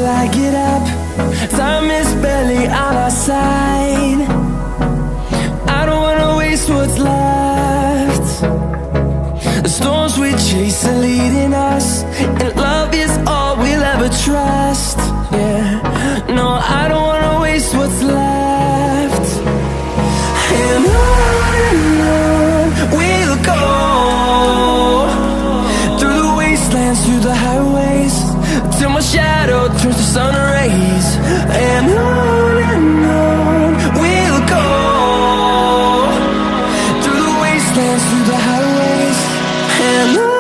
till I get up. Time is barely on our side. I don't wanna waste what's left. The storms we chase are leading us, and love is all we'll ever trust. Yeah, no, I don't wanna waste what's left. And on we'll go, through the wastelands, through the highways, till my shadow turns to sun rays. And on we'll go, through the wastelands, through the highways, and on.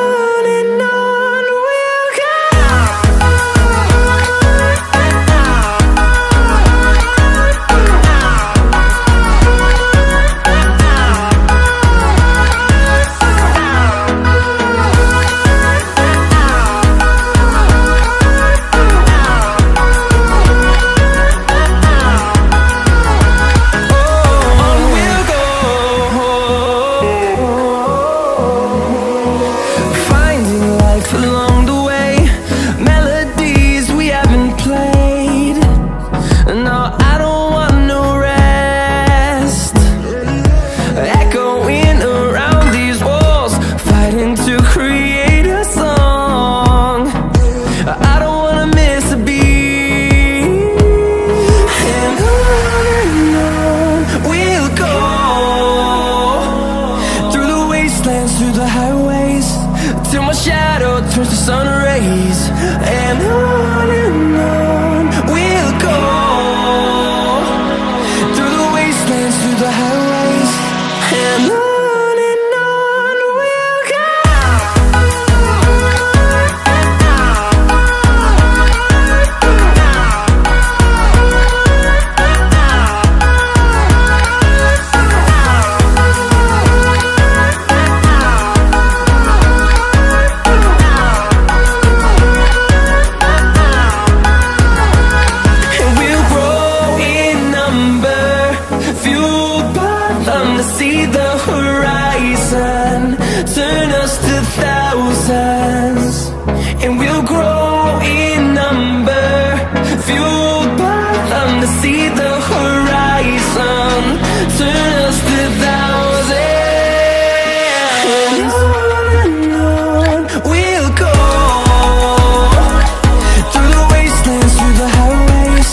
Along the way, melodies we haven't played. No, I don't want no rest. Echoing around these walls, fighting to create a song. I don't wanna miss a beat. And on we'll go, through the wastelands, through the highways, till my shadow turns to sun rays. And on we'll go, through the wastelands, through the highways, and on we'll go. See the horizon, turn us to thousands, and we'll grow in number, fueled by them to see the horizon, turn us to thousands. And on we'll go, through the wastelands, through the highways,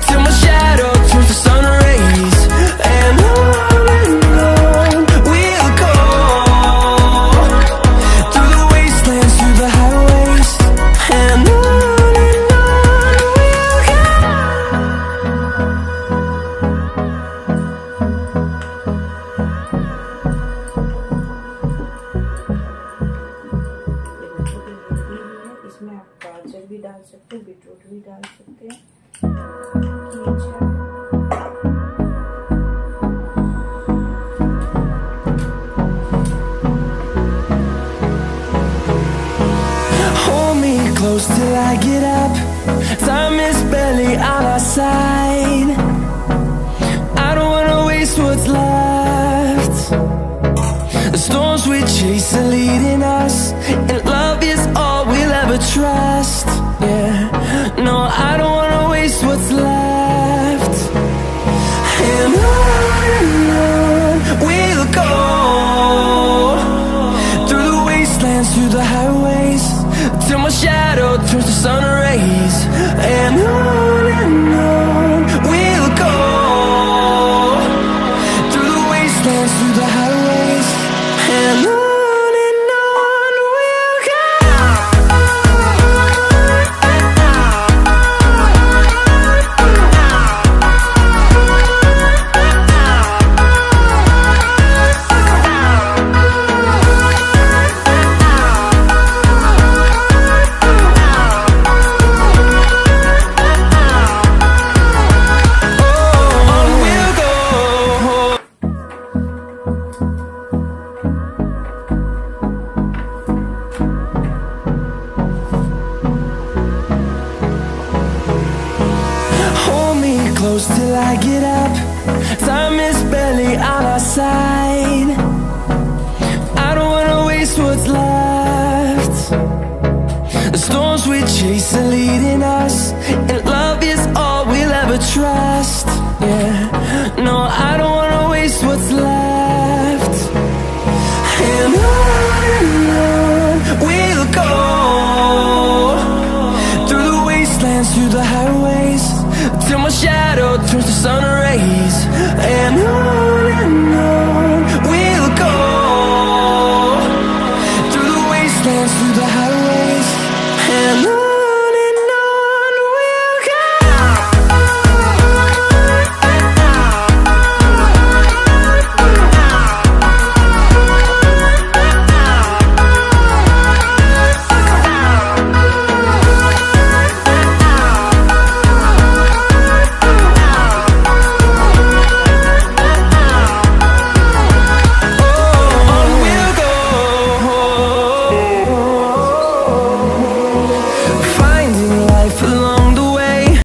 till my shadow turns to sun rays. And इसमें आप गाजर भी डाल सकते हैं, beetroot भी डाल सकते हैं। Hold me close till I get up. Time is barely on our side. I don't wanna waste what's left. The storms we chase are leading us, and love is all we'll ever trust. Yeah, no, I don't wanna waste what's left. And on we'll go, through the wastelands, through the highways, till my shadow turns to sun rays. And on we'll go, through the wastelands, through the highways, and on. Close till I get up. Time is barely on our side. I don't wanna waste what's left. The storms we chase are leading us, and trust. Yeah, no, I don't wanna waste what's left. And on we'll go, through the wastelands, through the highways, till my shadow turns to sun rays. And on